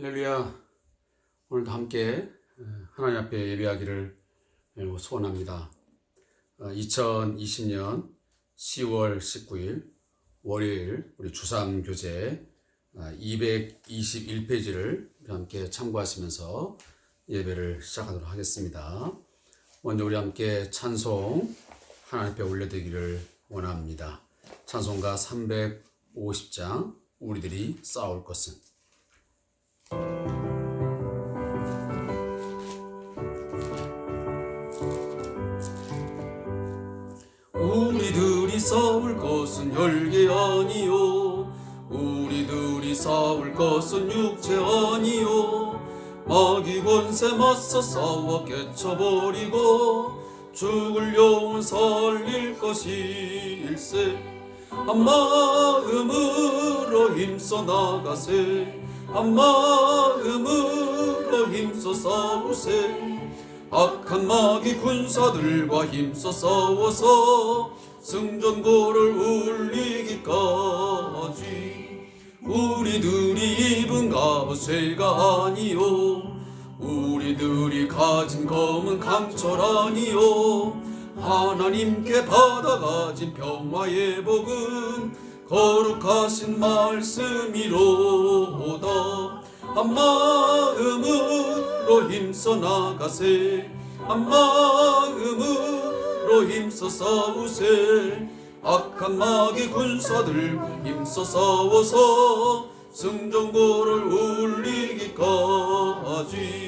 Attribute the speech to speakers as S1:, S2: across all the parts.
S1: 할렐루야. 오늘도 함께 하나님 앞에 예배하기를 소원합니다. 2020년 10월 19일 월요일 우리 주상교재 221페이지를 함께 참고하시면서 예배를 시작하도록 하겠습니다. 먼저 우리 함께 찬송 하나님 앞에 올려드리기를 원합니다. 찬송가 350장 우리들이 싸울 것은. 우리들이 싸울 것은 혈기 아니요, 우리들이 싸울 것은 육체 아니요, 마귀 권세 맞서 싸워 깨쳐버리고 죽을 영혼 살릴 것일세. 한 마음으로 힘써 나가세, 한 마음으로 힘써 싸우세. 악한 마귀 군사들과 힘써 싸워서 승전고를 울리기까지. 우리들이 입은 갑은 쇠가 아니요, 우리들이 가진 검은 강철 아니요, 하나님께 받아가진 평화의 복음 거룩하신 말씀이로다. 한 마음으로 힘써 나가세, 한 마음으로 힘써 싸우세. 악한 마귀 군사들 힘써 싸워서 승전고를 울리기까지.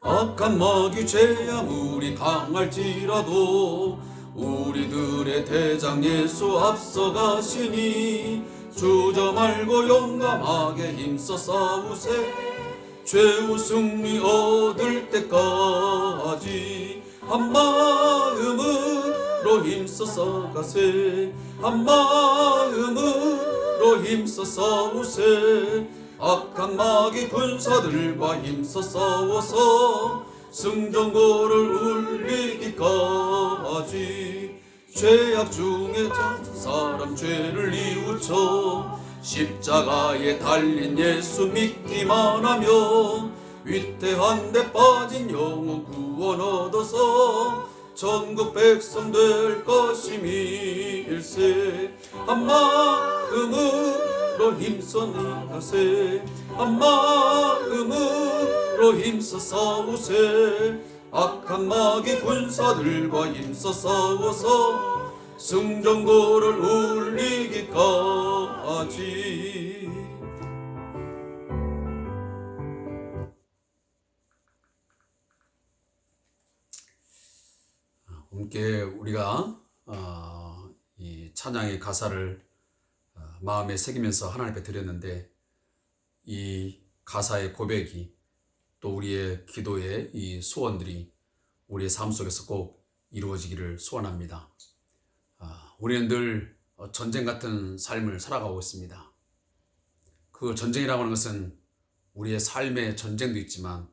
S1: 악한 마귀 죄 아무리 강할지라도 우리들의 대장 예수 앞서가시니 주저 말고 용감하게 힘써 싸우세. 최후 승리 얻을 때까지 한 마음으로 힘써 싸가세, 한 마음으로 힘써 싸우세. 악한 마귀 군사들과 힘써 싸워서 승전고를 울리기까지. 죄악 중에 사람 죄를 뉘우쳐 십자가에 달린 예수 믿기만 하면 위태한 데 빠진 영혼 구원 얻어서 전국 백성 될 것임일세. 한 마음으로 힘써 나가세, 한 마음으로 힘써 싸우세. 악한 마귀 군사들과 힘써 싸워서 승전고를 울리기까지. 함께 우리가 이 찬양의 가사를 마음에 새기면서 하나님 앞에 드렸는데, 이 가사의 고백이 또 우리의 기도의 이 소원들이 우리의 삶 속에서 꼭 이루어지기를 소원합니다. 우리는 늘 전쟁 같은 삶을 살아가고 있습니다. 그 전쟁이라고 하는 것은 우리의 삶의 전쟁도 있지만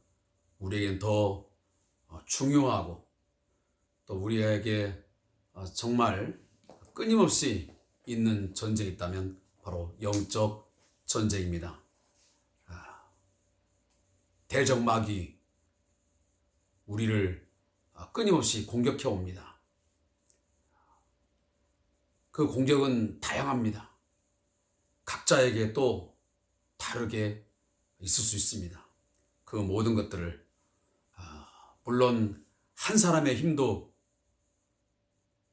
S1: 우리에겐 더 중요하고 또 우리에게 정말 끊임없이 있는 전쟁이 있다면 바로 영적 전쟁입니다. 대적 마귀 우리를 끊임없이 공격해 옵니다. 그 공격은 다양합니다. 각자에게 또 다르게 있을 수 있습니다. 그 모든 것들을 물론 한 사람의 힘도,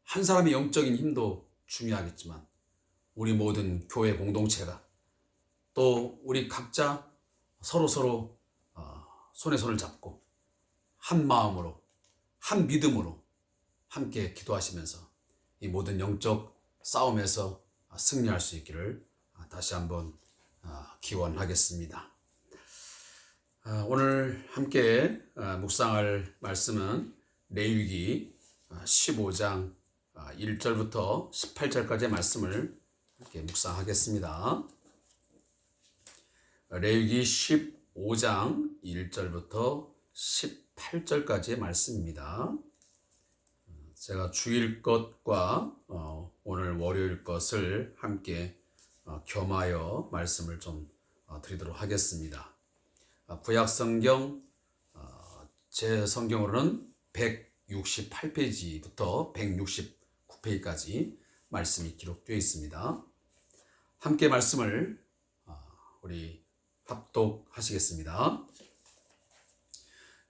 S1: 한 사람의 영적인 힘도 중요하겠지만 우리 모든 교회 공동체가 또 우리 각자 서로 손에 손을 잡고 한 마음으로 한 믿음으로 함께 기도하시면서 이 모든 영적 싸움에서 승리할 수 있기를 다시 한번 기원하겠습니다. 오늘 함께 묵상할 말씀은 레위기 15장 1절부터 18절까지의 말씀을 이렇게 묵상하겠습니다. 레위기 15장 1절부터 18절까지의 말씀입니다. 제가 주일 것과 오늘 월요일 것을 함께 겸하여 말씀을 좀 드리도록 하겠습니다. 구약 성경 제 성경으로는 168페이지부터 169페이지까지 말씀이 기록되어 있습니다. 함께 말씀을 우리 합독하시겠습니다.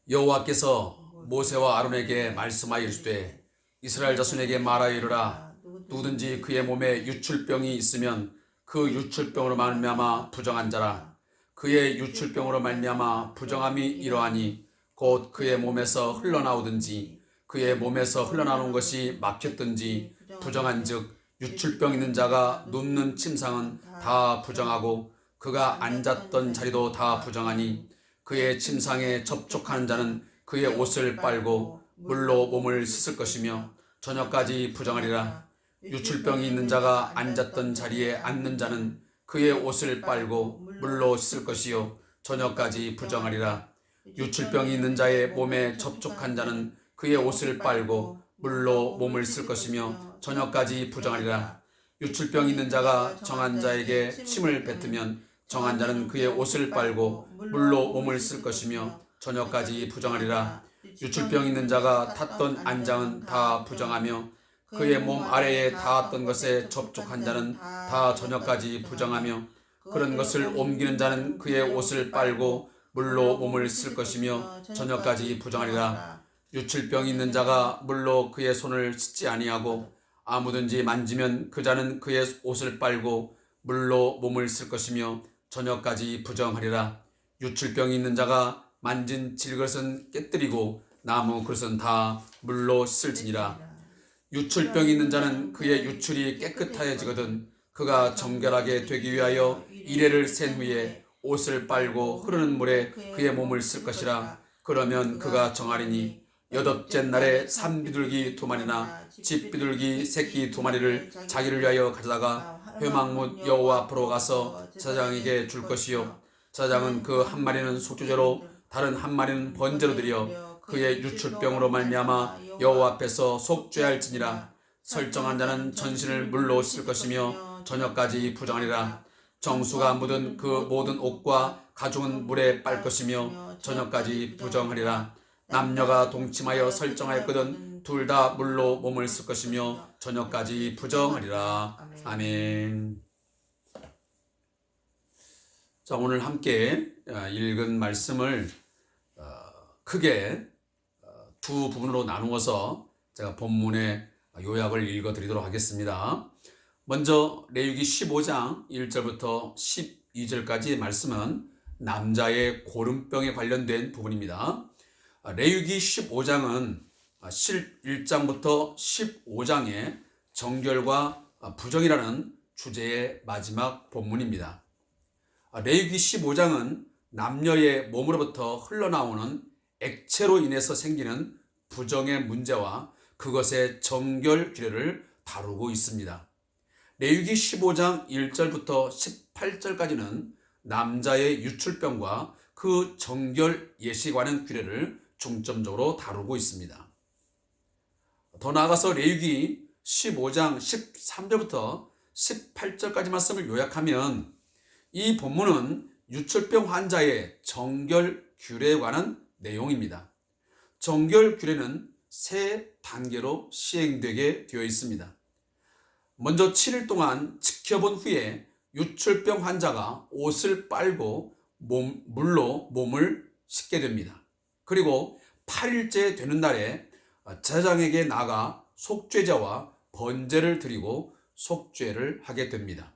S1: 여호와께서 모세와 아론에게 말씀하여 이르시되 이스라엘 자손에게 말하여 이르라. 누구든지 그의 몸에 유출병이 있으면 그 유출병으로 말미암아 부정한 자라. 그의 유출병으로 말미암아 부정함이 이러하니 곧 그의 몸에서 흘러나오든지 그의 몸에서 흘러나오는 것이 막혔든지 부정한즉 유출병 있는 자가 눕는 침상은 다 부정하고 그가 앉았던 자리도 다 부정하니 그의 침상에 접촉하는 자는 그의 옷을 빨고 물로 몸을 씻을 것이며 저녁까지 부정하리라. 유출병이 있는 자가 앉았던 자리에 앉는 자는 그의 옷을 빨고 물로 씻을 것이요 저녁까지 부정하리라. 유출병이 있는 자의 몸에 접촉한 자는 그의 옷을 빨고 물로 몸을 쓸 것이며 저녁까지 부정하리라. 유출병이 있는 자가 정한 자에게 침을 뱉으면 정한 자는 그의 옷을 빨고 물로 몸을 쓸 것이며 저녁까지 부정하리라. 유출병 있는 자가 탔던 안장은 다 부정하며 그의 몸 아래에 닿았던 것에 접촉한 자는 다 저녁까지 부정하며 그런 것을 옮기는 자는 그의 옷을 빨고 물로 몸을 쓸 것이며 저녁까지 부정하리라. 유출병 있는 자가 물로 그의 손을 씻지 아니하고 아무든지 만지면 그 자는 그의 옷을 빨고 물로 몸을 쓸 것이며 저녁까지 부정하리라. 유출병이 있는 자가 만진 질그릇은 깨뜨리고 나무 그릇은 다 물로 씻을지니라. 유출병이 있는 자는 그의 유출이 깨끗하여지거든 그가 정결하게 되기 위하여 이레를 센 후에 옷을 빨고 흐르는 물에 그의 몸을 쓸 것이라. 그러면 그가 정하리니 여덟째 날에 산비둘기 2마리나 집비둘기 새끼 2마리를 자기를 위하여 가져다가 회막문 여호와 앞으로 가서 제사장에게 줄 것이요 제사장은 그 한 마리는 속죄제로 다른 한 마리는 번제로 드려 그의 유출병으로 말미암아 여호와 앞에서 속죄할지니라. 설정한 자는 전신을 물로 씻을 것이며 저녁까지 부정하리라. 정수가 묻은 그 모든 옷과 가죽은 물에 빨 것이며 저녁까지 부정하리라. 남녀가 동침하여 설정하였거든 둘 다 물로 몸을 쓸 것이며 저녁까지 부정하리라. 아멘. 자, 오늘 함께 읽은 말씀을 크게 두 부분으로 나누어서 제가 본문의 요약을 읽어드리도록 하겠습니다. 먼저 레위기 15장 1절부터 12절까지의 말씀은 남자의 고름병에 관련된 부분입니다. 레위기 15장은 1장부터 15장의 정결과 부정이라는 주제의 마지막 본문입니다. 레위기 15장은 남녀의 몸으로부터 흘러나오는 액체로 인해서 생기는 부정의 문제와 그것의 정결 규례를 다루고 있습니다. 레위기 15장 1절부터 18절까지는 남자의 유출병과 그 정결 예시에 관한 규례를 중점적으로 다루고 있습니다. 더 나아가서 레위기 15장 13절부터 18절까지 말씀을 요약하면 이 본문은 유출병 환자의 정결 규례에 관한 내용입니다. 정결 규례는 세 단계로 시행되게 되어 있습니다. 먼저 7일 동안 지켜본 후에 유출병 환자가 옷을 빨고 물로 몸을 씻게 됩니다. 그리고 8일째 되는 날에 제사장에게 나가 속죄제와 번제를 드리고 속죄를 하게 됩니다.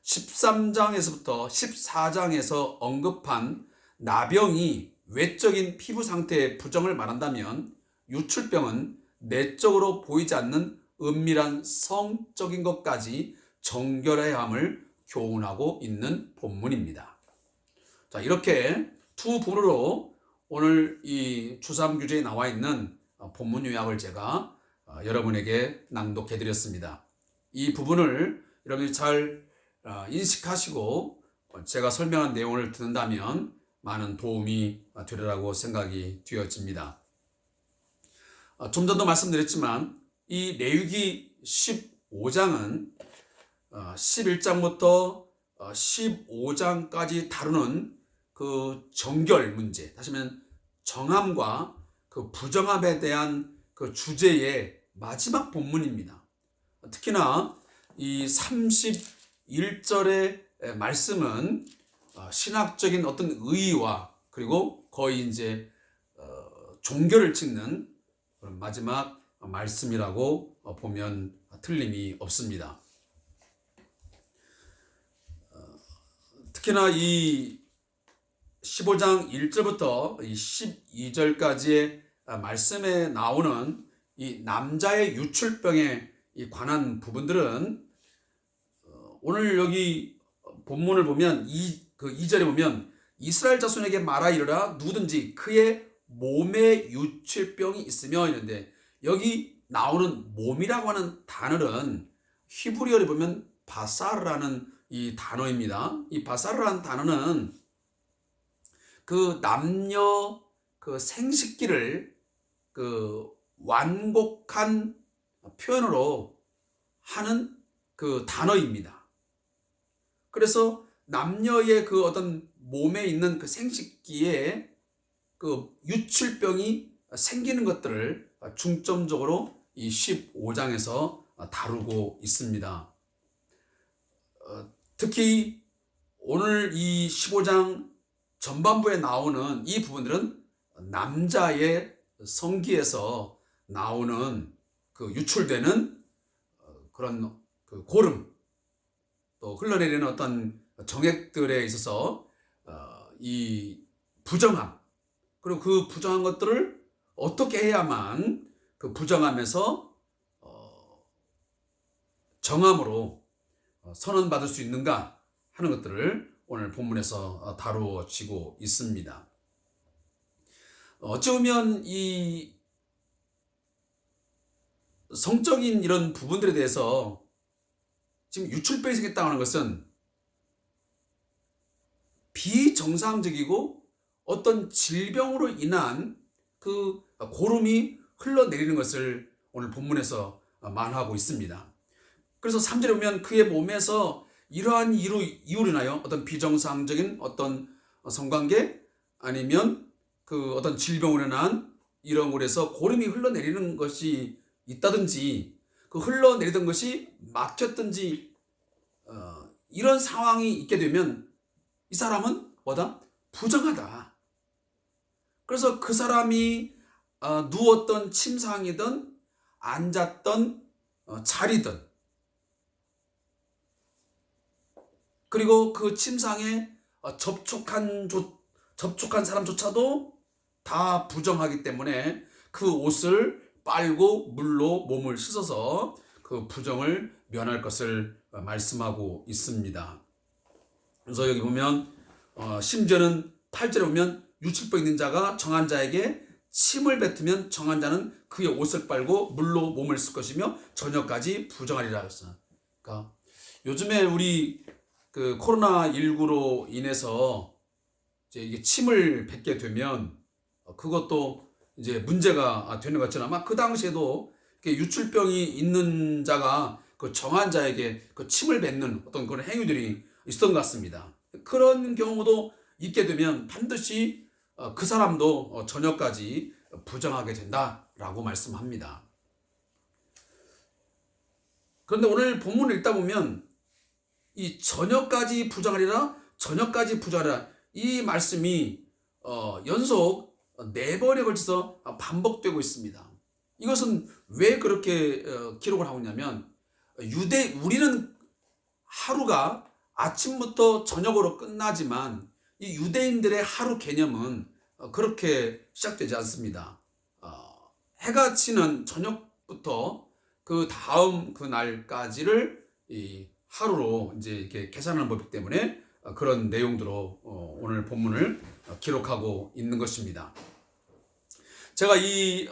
S1: 13장에서부터 14장에서 언급한 나병이 외적인 피부 상태의 부정을 말한다면 유출병은 내적으로 보이지 않는 은밀한 성적인 것까지 정결해야 함을 교훈하고 있는 본문입니다. 자, 이렇게 두 부분으로 오늘 이 주삼규제에 나와 있는 본문 요약을 제가 여러분에게 낭독해 드렸습니다. 이 부분을 여러분이 잘 인식하시고 제가 설명한 내용을 듣는다면 많은 도움이 되리라고 생각이 되어집니다. 좀 전도 말씀드렸지만 이 레위기 15장은 11장부터 15장까지 다루는 그 정결 문제, 다시 말하면 정함과 그 부정함에 대한 그 주제의 마지막 본문입니다. 특히나 이 31절의 말씀은 신학적인 어떤 의의와 그리고 거의 이제 종교를 찍는 그런 마지막 말씀이라고 보면 틀림이 없습니다. 특히나 이 15장 1절부터 이 12절까지의 말씀에 나오는 이 남자의 유출병에 관한 부분들은 오늘 여기 본문을 보면 2절에 보면 이스라엘 자손에게 말하 이르라 누구든지 그의 몸에 유출병이 있으며 있는데 여기 나오는 몸이라고 하는 단어는 히브리어를 보면 바사르라는 이 단어입니다. 이 바사르라는 단어는 그 남녀 그 생식기를 그 완곡한 표현으로 하는 그 단어입니다. 그래서 남녀의 그 어떤 몸에 있는 그 생식기에 그 유출병이 생기는 것들을 중점적으로 이 15장에서 다루고 있습니다. 특히 오늘 이 15장 전반부에 나오는 이 부분들은 남자의 성기에서 나오는 그 유출되는 그런 그 고름 또 흘러내리는 어떤 정액들에 있어서 이 부정함 그리고 그 부정한 것들을 어떻게 해야만 그 부정함에서 정함으로 선언받을 수 있는가 하는 것들을 오늘 본문에서 다루어지고 있습니다. 어찌 보면 이 성적인 이런 부분들에 대해서 지금 유출병이 생겼다고 하는 것은 비정상적이고 어떤 질병으로 인한 그 고름이 흘러내리는 것을 오늘 본문에서 말하고 있습니다. 그래서 3절에 보면 그의 몸에서 이러한 이유로 인하여 어떤 비정상적인 어떤 성관계 아니면 그 어떤 질병으로 인한 이런 곳에서 고름이 흘러내리는 것이 있다든지 그 흘러내리던 것이 막혔든지 이런 상황이 있게 되면 이 사람은 뭐다? 부정하다. 그래서 그 사람이 누웠던 침상이든 앉았던 자리든 그리고 그 침상에 접촉한 사람조차도 다 부정하기 때문에 그 옷을 빨고 물로 몸을 씻어서 그 부정을 면할 것을 말씀하고 있습니다. 그래서 여기 보면 심지어는 8절에 보면 유출병 있는 자가 정한 자에게 침을 뱉으면 정한 자는 그의 옷을 빨고 물로 몸을 쓸 것이며 저녁까지 부정하리라 했어요. 그러니까 요즘에 우리 그 코로나19로 인해서 이제 이게 침을 뱉게 되면 그것도 이제 문제가 되는 것 같지만 아마 그 당시에도 유출병이 있는 자가 그 정한 자에게 그 침을 뱉는 어떤 그런 행위들이 있었던 것 같습니다. 그런 경우도 있게 되면 반드시 그 사람도 저녁까지 부정하게 된다라고 말씀합니다. 그런데 오늘 본문을 읽다 보면 이 저녁까지 부정하리라 저녁까지 부정하리라 이 말씀이 연속 4번에 걸쳐서 반복되고 있습니다. 이것은 왜 그렇게 기록을 하고 있냐면 우리는 하루가 아침부터 저녁으로 끝나지만 이 유대인들의 하루 개념은 그렇게 시작되지 않습니다. 해가 지는 저녁부터 그 다음 그 날까지를 이 하루로 이제 이렇게 계산하는 법이기 때문에 그런 내용들로 오늘 본문을 기록하고 있는 것입니다. 제가 이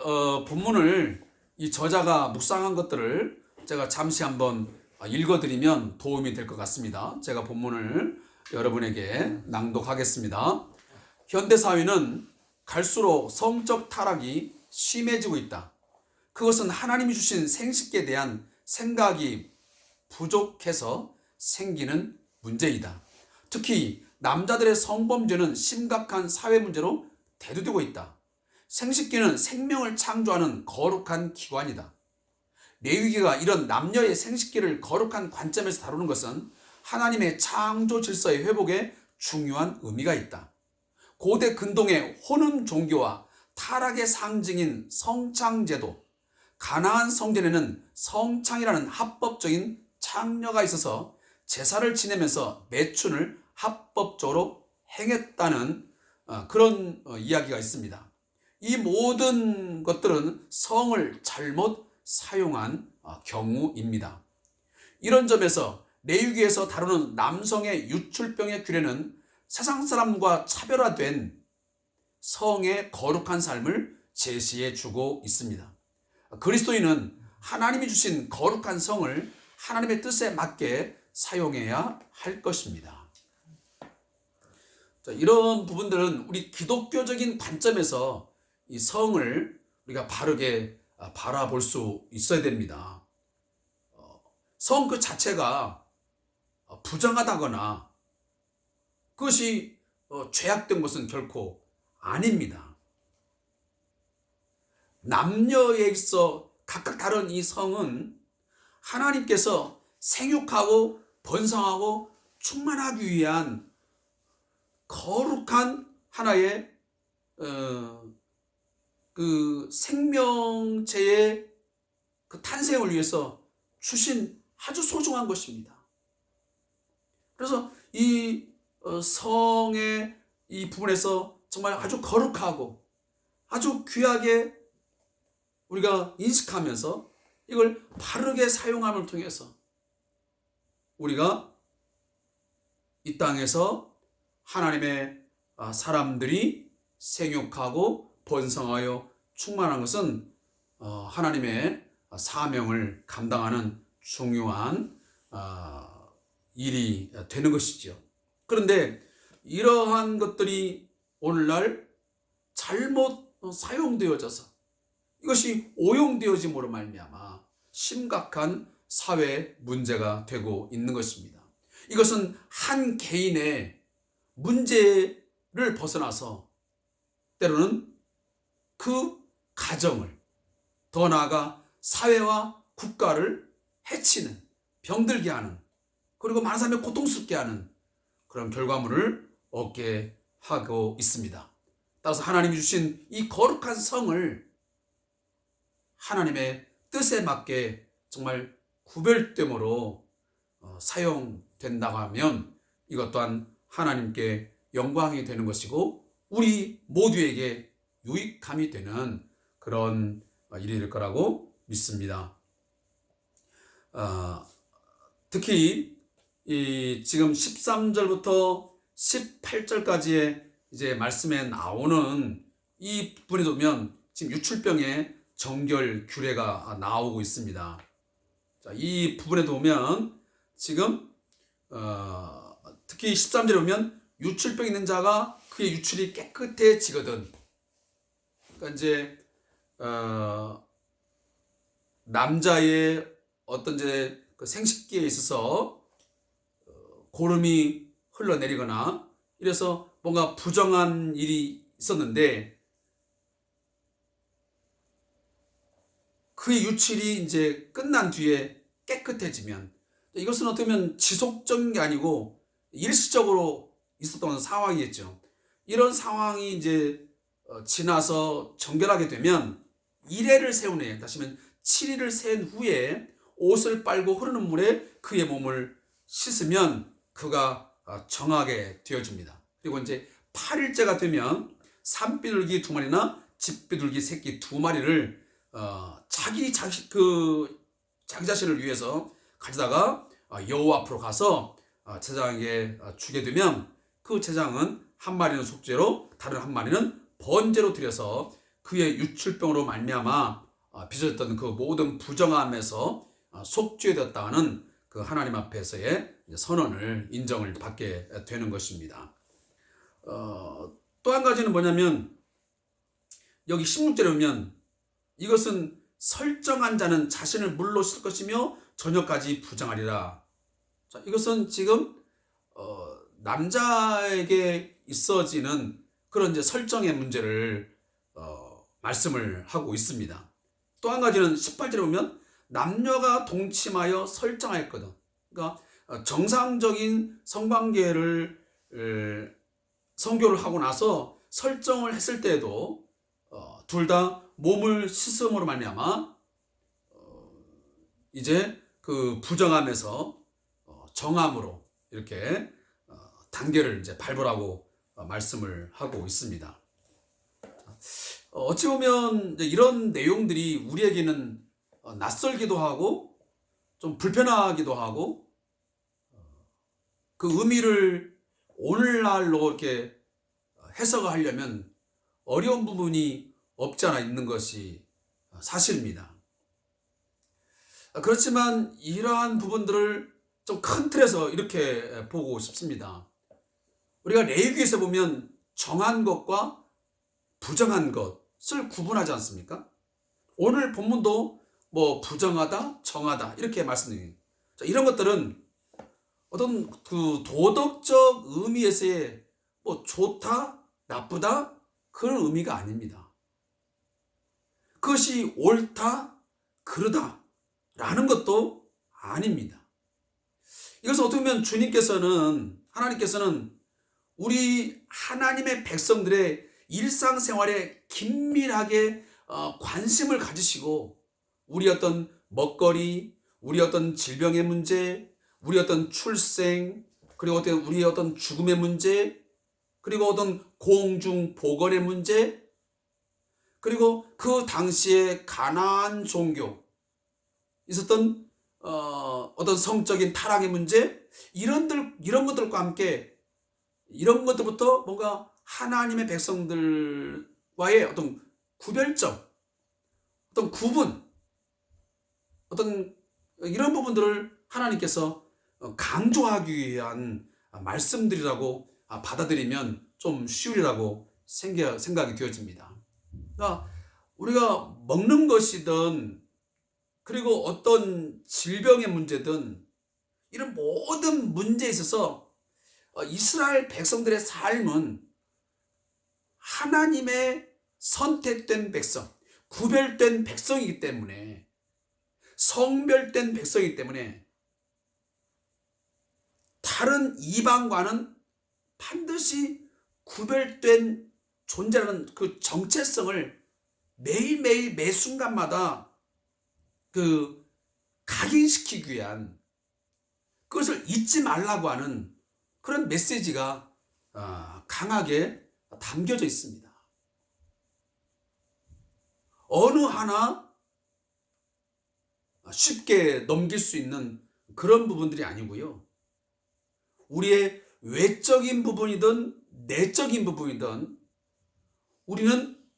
S1: 본문을 이 저자가 묵상한 것들을 제가 잠시 한번 읽어드리면 도움이 될 것 같습니다. 제가 본문을 여러분에게 낭독하겠습니다. 현대 사회는 갈수록 성적 타락이 심해지고 있다. 그것은 하나님이 주신 생식기에 대한 생각이 부족해서 생기는 문제이다. 특히 남자들의 성범죄는 심각한 사회 문제로 대두되고 있다. 생식기는 생명을 창조하는 거룩한 기관이다. 레위기가 이런 남녀의 생식기를 거룩한 관점에서 다루는 것은 하나님의 창조 질서의 회복에 중요한 의미가 있다. 고대 근동의 혼음 종교와 타락의 상징인 성창제도, 가나안 성전에는 성창이라는 합법적인 창녀가 있어서 제사를 지내면서 매춘을 합법적으로 행했다는 그런 이야기가 있습니다. 이 모든 것들은 성을 잘못 사용한 경우입니다. 이런 점에서 레위기에서 다루는 남성의 유출병의 규례는 세상 사람과 차별화된 성의 거룩한 삶을 제시해 주고 있습니다. 그리스도인은 하나님이 주신 거룩한 성을 하나님의 뜻에 맞게 사용해야 할 것입니다. 자, 이런 부분들은 우리 기독교적인 관점에서 이 성을 우리가 바르게 바라볼 수 있어야 됩니다. 성 그 자체가 부정하다거나 그것이 죄악된 것은 결코 아닙니다. 남녀에 있어 각각 다른 이 성은 하나님께서 생육하고 번성하고 충만하기 위한 거룩한 하나의 그 생명체의 그 탄생을 위해서 주신 아주 소중한 것입니다. 그래서 이 성의 이 부분에서 정말 아주 거룩하고 아주 귀하게 우리가 인식하면서 이걸 바르게 사용함을 통해서 우리가 이 땅에서 하나님의 사람들이 생육하고 번성하여 충만한 것은 하나님의 사명을 감당하는 중요한 일이 되는 것이죠. 그런데 이러한 것들이 오늘날 잘못 사용되어져서 이것이 오용되어짐으로 말미암아 심각한 사회 문제가 되고 있는 것입니다. 이것은 한 개인의 문제를 벗어나서 때로는 그 가정을 더 나아가 사회와 국가를 해치는, 병들게 하는, 그리고 많은 사람이 고통스럽게 하는 그런 결과물을 얻게 하고 있습니다. 따라서 하나님이 주신 이 거룩한 성을 하나님의 뜻에 맞게 정말 구별됨으로 사용된다고 하면 이것 또한 하나님께 영광이 되는 것이고 우리 모두에게 유익함이 되는 그런 일이 될 거라고 믿습니다. 특히 이 지금 13절부터 18절까지의 이제 말씀에 나오는 이 부분에 보면 지금 유출병의 정결 규례가 나오고 있습니다. 자, 이 부분에 보면 지금 특히 13절에 보면 유출병 있는 자가 그의 유출이 깨끗해지거든. 그러니까 이제 남자의 어떤 이제 그 생식기에 있어서 고름이 흘러내리거나 이래서 뭔가 부정한 일이 있었는데 그의 유출이 이제 끝난 뒤에 깨끗해지면 이것은 어떻게 보면 지속적인 게 아니고 일시적으로 있었던 상황이겠죠. 이런 상황이 이제 지나서 정결하게 되면 1회를 세운 후에 다시 말하면 7일을 센 후에 옷을 빨고 흐르는 물에 그의 몸을 씻으면 그가 정하게 되어집니다. 그리고 이제 8일째가 되면 산비둘기 2마리나 집비둘기 새끼 2마리를 자기 자신을 위해서 가져다가 여호와 앞으로 가서 제사장에게 주게 되면 그 제사장은 한 마리는 속죄로 다른 한 마리는 번제로 드려서 그의 유출병으로 말미암아 빚어졌던 그 모든 부정함에서 속죄되었다는 그 하나님 앞에서의 선언을 인정을 받게 되는 것입니다. 또 한 가지는 뭐냐면 여기 16절에 보면 이것은 설정한 자는 자신을 물로 쓸 것이며 저녁까지 부정하리라. 자, 이것은 지금 남자에게 있어지는 그런 이제 설정의 문제를 말씀을 하고 있습니다. 또 한 가지는 18절에 보면 남녀가 동침하여 설정하였거든. 그러니까 정상적인 성관계를 성교를 하고 나서 설정을 했을 때에도 둘 다 몸을 씻음으로 말미암아 이제 그 부정함에서 정함으로 이렇게 단계를 이제 밟으라고 말씀을 하고 있습니다. 어찌 보면 이제 이런 내용들이 우리에게는 낯설기도 하고 좀 불편하기도 하고 그 의미를 오늘날로 이렇게 해석하려면 어려운 부분이 없지 않아 있는 것이 사실입니다. 그렇지만 이러한 부분들을 좀 큰 틀에서 이렇게 보고 싶습니다. 우리가 레위기에서 보면 정한 것과 부정한 것을 구분하지 않습니까? 오늘 본문도 뭐 부정하다, 정하다 이렇게 말씀드립니다. 이런 것들은 어떤 그 도덕적 의미에서의 뭐 좋다, 나쁘다 그런 의미가 아닙니다. 그것이 옳다, 그르다 라는 것도 아닙니다. 이것은 어떻게 보면 하나님께서는 우리 하나님의 백성들의 일상생활에 긴밀하게 관심을 가지시고 우리 어떤 먹거리, 우리 어떤 질병의 문제, 우리 어떤 출생, 그리고 우리 어떤 죽음의 문제, 그리고 어떤 공중보건의 문제, 그리고 그 당시에 가나안 종교 있었던 어떤 성적인 타락의 문제, 이런 것들과 함께 이런 것들부터 뭔가 하나님의 백성들과의 어떤 구별점, 어떤 구분, 어떤 이런 부분들을 하나님께서 강조하기 위한 말씀들이라고 받아들이면 좀 쉬우리라고 생각이 되어집니다. 그러니까 우리가 먹는 것이든 그리고 어떤 질병의 문제든 이런 모든 문제에 있어서 이스라엘 백성들의 삶은 하나님의 선택된 백성, 구별된 백성이기 때문에, 성별된 백성이기 때문에 다른 이방과는 반드시 구별된 존재라는 그 정체성을 매일매일 매 순간마다 그 각인시키기 위한, 그것을 잊지 말라고 하는 그런 메시지가 강하게 담겨져 있습니다. 어느 하나 쉽게 넘길 수 있는 그런 부분들이 아니고요. 우리의 외적인 부분이든 내적인 부분이든 우리는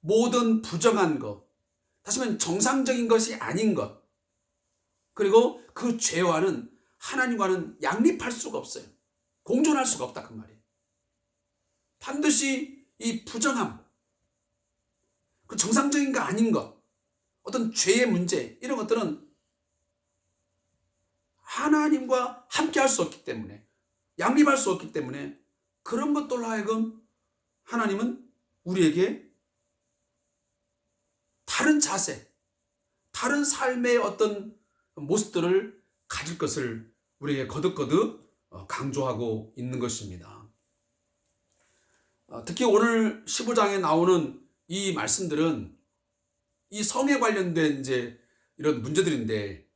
S1: 모든 부정한 것, 다시 말하면 정상적인 것이 아닌 것, 그리고 그 죄와는 하나님과는 양립할 수가 없어요. 공존할 수가 없다 그 말이에요. 반드시 이 부정함, 그 정상적인 거 아닌 것, 어떤 죄의 문제, 이런 것들은 하나님과 함께 할 수 없기 때문에, 양립할 수 없기 때문에 그런 것들로 하여금 하나님은 우리에게 다른 자세, 다른 삶의 어떤 모습들을 가질 것을 우리에게 거듭거듭 강조하고 있는 것입니다. 특히 오늘 15장에 나오는 이 말씀들은 이 성에 관련된 이제 이런 문제들인데,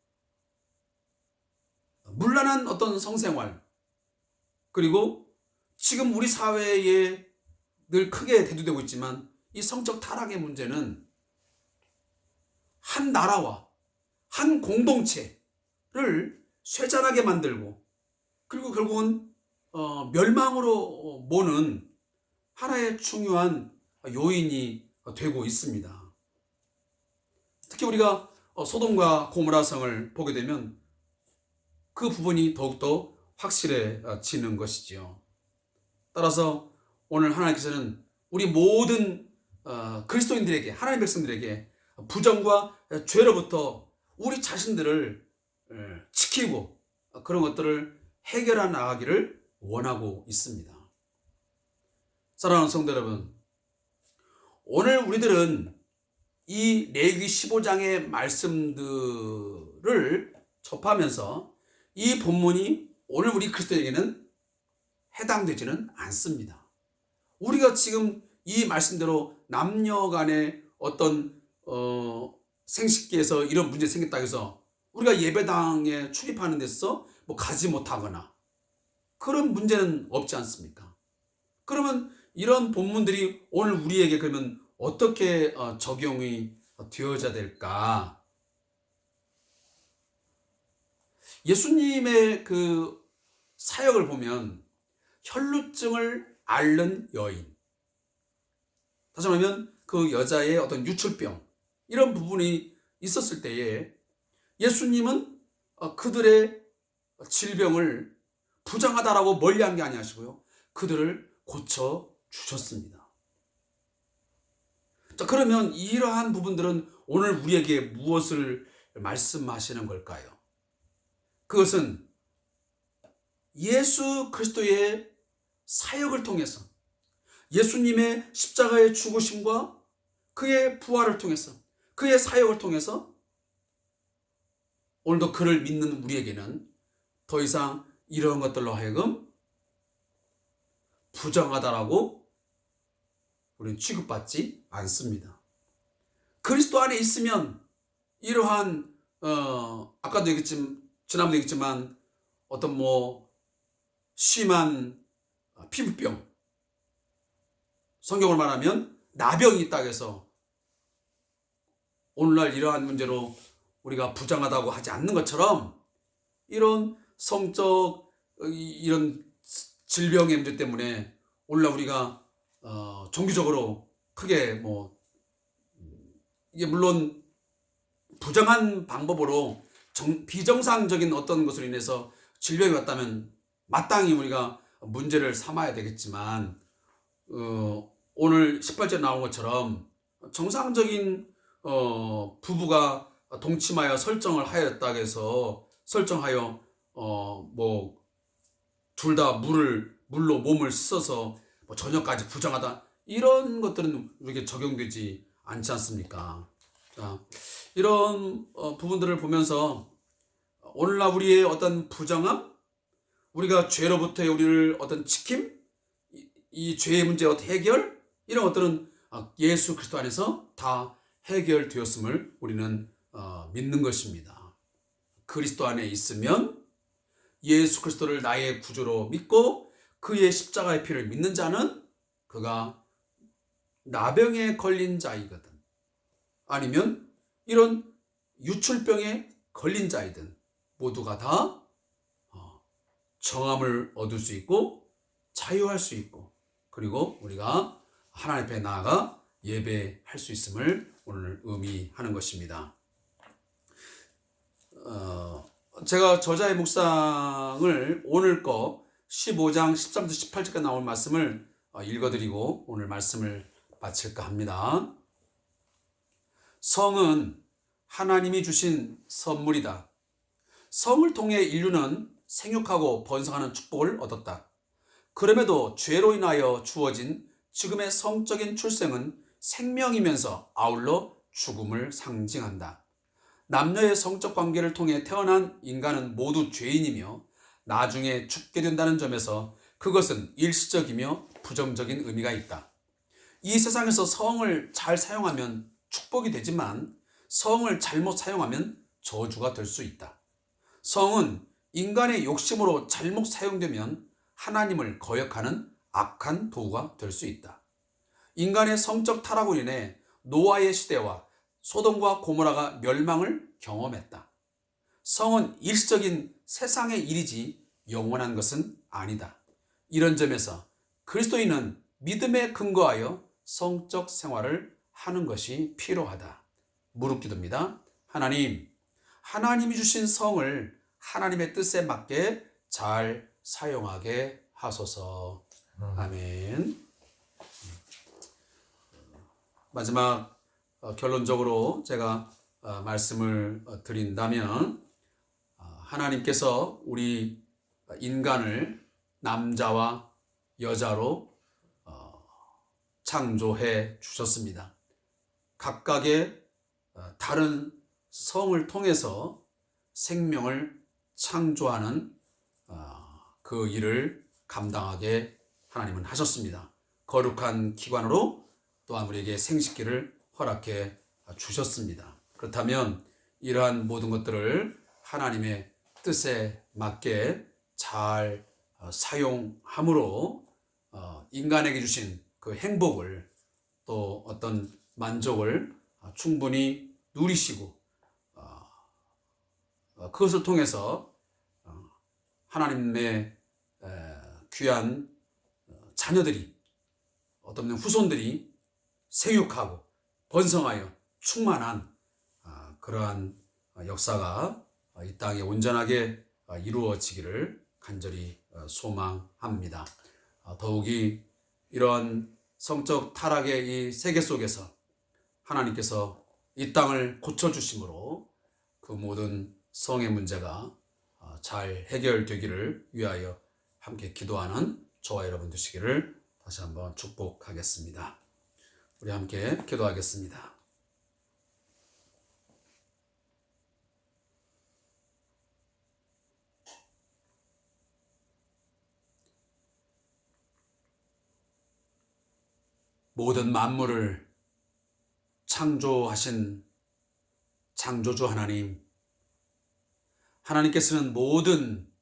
S1: 문란한 어떤 성생활, 그리고 지금 우리 사회에 늘 크게 대두되고 있지만 이 성적 타락의 문제는 한 나라와 한 공동체를 쇠잔하게 만들고, 그리고 결국은 멸망으로 모는 하나의 중요한 요인이 되고 있습니다. 특히 우리가 소돔과 고모라 성을 보게 되면 그 부분이 더욱더 확실해지는 것이지요. 따라서 오늘 하나님께서는 우리 모든 그리스도인들에게, 하나님 백성들에게 부정과 죄로부터 우리 자신들을 지키고 그런 것들을 해결해 나가기를 원하고 있습니다. 사랑하는 성도 여러분, 오늘 우리들은 이 레위기 15장의 말씀들을 접하면서 이 본문이 오늘 우리 그리스도에게는 해당되지는 않습니다. 우리가 지금 이 말씀대로 남녀 간의 어떤 생식기에서 이런 문제 생겼다고 해서 우리가 예배당에 출입하는 데서 뭐 가지 못하거나 그런 문제는 없지 않습니까? 그러면 이런 본문들이 오늘 우리에게 그러면 어떻게 적용이 되어져야 될까? 예수님의 그 사역을 보면 혈루증을 앓는 여인, 다시 말하면 그 여자의 어떤 유출병, 이런 부분이 있었을 때에 예수님은 그들의 질병을 부정하다라고 멀리한 게 아니하시고요, 그들을 고쳐 주셨습니다. 자, 그러면 이러한 부분들은 오늘 우리에게 무엇을 말씀하시는 걸까요? 그것은 예수 그리스도의 사역을 통해서, 예수님의 십자가의 죽으심과 그의 부활을 통해서, 그의 사역을 통해서 오늘도 그를 믿는 우리에게는 더 이상 이런 것들로 하여금 부정하다라고 우리는 취급받지 않습니다. 그리스도 안에 있으면 이러한 아까도 얘기했지만, 지난번도 얘기했지만 어떤 뭐 심한 피부병, 성경을 말하면 나병이 있다고 해서 오늘날 이러한 문제로 우리가 부정하다고 하지 않는 것처럼 이런 성적 이런 질병의 문제 때문에 오늘날 우리가 정기적으로 크게 뭐 이게 물론 부정한 방법으로 비정상적인 어떤 것으로 인해서 질병이 왔다면 마땅히 우리가 문제를 삼아야 되겠지만 오늘 18절에 나온 것처럼 정상적인 부부가 동침하여 설정을 하였다고 해서 설정하여 뭐 둘 다 물로 몸을 씻어서 뭐 저녁까지 부정하다, 이런 것들은 우리에게 적용되지 않지 않습니까? 자, 이런 부분들을 보면서 오늘날 우리의 어떤 부정함, 우리가 죄로부터의 우리를 어떤 지킴, 이 죄의 문제 어떤 해결, 이런 것들은 예수 그리스도 안에서 다 해결되었음을 우리는 믿는 것입니다. 그리스도 안에 있으면 예수 그리스도를 나의 구주로 믿고 그의 십자가의 피를 믿는 자는 그가 나병에 걸린 자이거든, 아니면 이런 유출병에 걸린 자이든 모두가 다 정함을 얻을 수 있고 자유할 수 있고, 그리고 우리가 하나님 앞에 나아가 예배할 수 있음을 오늘 의미하는 것입니다. 제가 저자의 묵상을 오늘 거 15장 13절 18절까지 나온 말씀을 읽어드리고 오늘 말씀을 마칠까 합니다. 성은 하나님이 주신 선물이다. 성을 통해 인류는 생육하고 번성하는 축복을 얻었다. 그럼에도 죄로 인하여 주어진 지금의 성적인 출생은 생명이면서 아울러 죽음을 상징한다. 남녀의 성적 관계를 통해 태어난 인간은 모두 죄인이며 나중에 죽게 된다는 점에서 그것은 일시적이며 부정적인 의미가 있다. 이 세상에서 성을 잘 사용하면 축복이 되지만 성을 잘못 사용하면 저주가 될 수 있다. 성은 인간의 욕심으로 잘못 사용되면 하나님을 거역하는 악한 도구가 될 수 있다. 인간의 성적 타락으로 인해 노아의 시대와 소돔과 고모라가 멸망을 경험했다. 성은 일시적인 세상의 일이지 영원한 것은 아니다. 이런 점에서 그리스도인은 믿음에 근거하여 성적 생활을 하는 것이 필요하다. 무릎 기도입니다. 하나님, 하나님이 주신 성을 하나님의 뜻에 맞게 잘 사용하게 하소서. 아멘. 마지막 결론적으로 제가 말씀을 드린다면, 하나님께서 우리 인간을 남자와 여자로 창조해 주셨습니다. 각각의 다른 성을 통해서 생명을 창조하는 그 일을 감당하게 하나님은 하셨습니다. 거룩한 기관으로 또한 우리에게 생식기를 허락해 주셨습니다. 그렇다면 이러한 모든 것들을 하나님의 뜻에 맞게 잘 사용함으로 인간에게 주신 그 행복을, 또 어떤 만족을 충분히 누리시고, 그것을 통해서 하나님의 귀한 자녀들이, 어떤 후손들이 생육하고 번성하여 충만한 그러한 역사가 이 땅에 온전하게 이루어지기를 간절히 소망합니다. 더욱이 이런 성적 타락의 이 세계 속에서 하나님께서 이 땅을 고쳐주심으로 그 모든 성의 문제가 잘 해결되기를 위하여 함께 기도하는 저와 여러분 되시기를 다시 한번 축복하겠습니다. 우리 함께 기도하겠습니다. 모든 만물을 창조하신 창조주 하나님, 하나님께서는 모든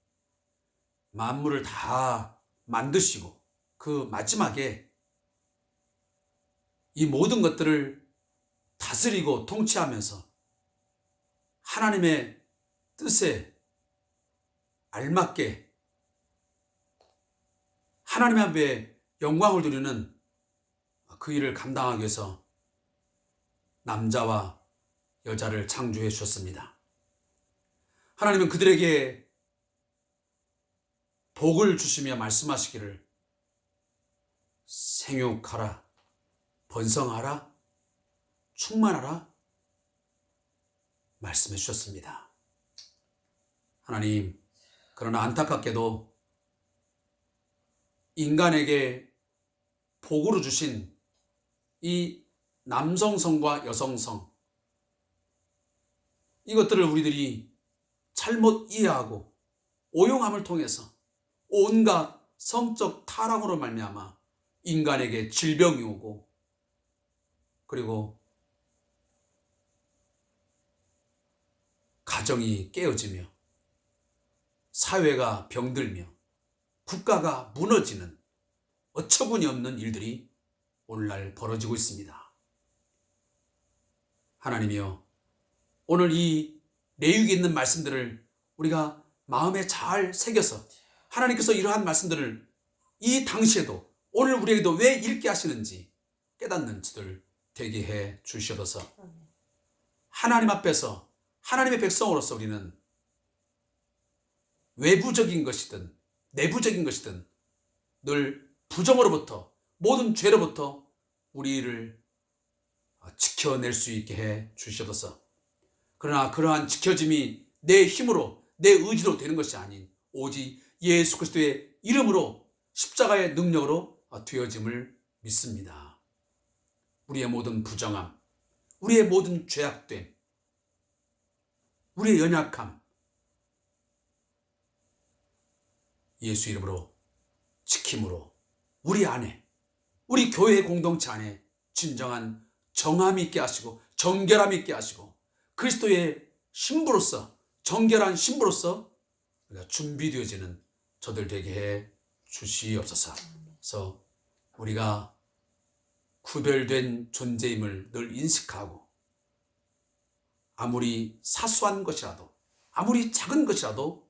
S1: 만물을 다 만드시고 그 마지막에 이 모든 것들을 다스리고 통치하면서 하나님의 뜻에 알맞게 하나님 앞에 영광을 드리는 그 일을 감당하기 위해서 남자와 여자를 창조해 주셨습니다. 하나님은 그들에게 복을 주시며 말씀하시기를 생육하라, 번성하라, 충만하라 말씀해 주셨습니다. 하나님, 그러나 안타깝게도 인간에게 복으로 주신 이 남성성과 여성성, 이것들을 우리들이 잘못 이해하고 오용함을 통해서 온갖 성적 타락으로 말미암아 인간에게 질병이 오고, 그리고 가정이 깨어지며 사회가 병들며 국가가 무너지는 어처구니 없는 일들이 오늘날 벌어지고 있습니다. 하나님이여, 오늘 이 내육에 있는 말씀들을 우리가 마음에 잘 새겨서 하나님께서 이러한 말씀들을 이 당시에도 오늘 우리에게도 왜 읽게 하시는지 깨닫는 저들 되게 해 주시옵소서. 하나님 앞에서 하나님의 백성으로서 우리는 외부적인 것이든 내부적인 것이든 늘 부정으로부터, 모든 죄로부터 우리를 지켜낼 수 있게 해 주시옵소서. 그러나 그러한 지켜짐이 내 힘으로, 내 의지로 되는 것이 아닌 오직 예수 그리스도의 이름으로, 십자가의 능력으로 되어짐을 믿습니다. 우리의 모든 부정함, 우리의 모든 죄악됨, 우리의 연약함, 예수 이름으로 지킴으로 우리 안에, 우리 교회 공동체 안에 진정한 정함이 있게 하시고 정결함이 있게 하시고 그리스도의 신부로서, 정결한 신부로서 우리가 준비되어지는 저들 되게 해 주시옵소서. 그래서 우리가 구별된 존재임을 늘 인식하고 아무리 사소한 것이라도, 아무리 작은 것이라도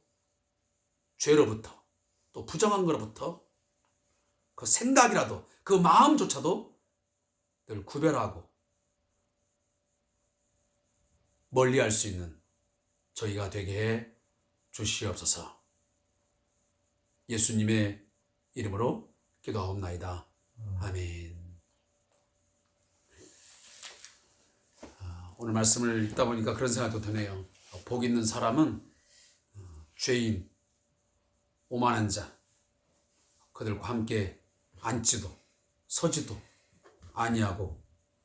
S1: 죄로부터, 또 부정한 것로부터 그 생각이라도, 그 마음조차도 늘 구별하고 멀리할 수 있는 저희가 되게 해 주시옵소서. 예수님의 이름으로 기도하옵나이다. 아멘. 오늘 말씀을 읽다 보니까 그런 생각도 드네요. 복 있는 사람은 죄인, 오만한 자, 그들과 함께 앉지도 서지도 아니하고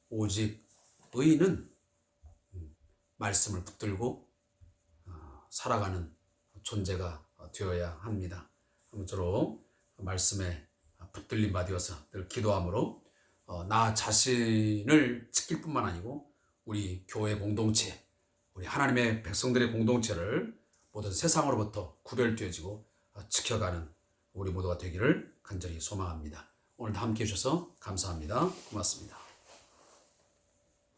S1: 오직 의인은 말씀을 붙들고 살아가는 존재가 되어야 합니다. 아무쪼록 말씀에 붙들림 받으어서 늘 기도함으로 나 자신을 지킬 뿐만 아니고 우리 교회 공동체, 우리 하나님의 백성들의 공동체를 모든 세상으로부터 구별되어지고 지켜가는 우리 모두가 되기를 간절히 소망합니다. 오늘도 함께 해주셔서 감사합니다. 고맙습니다.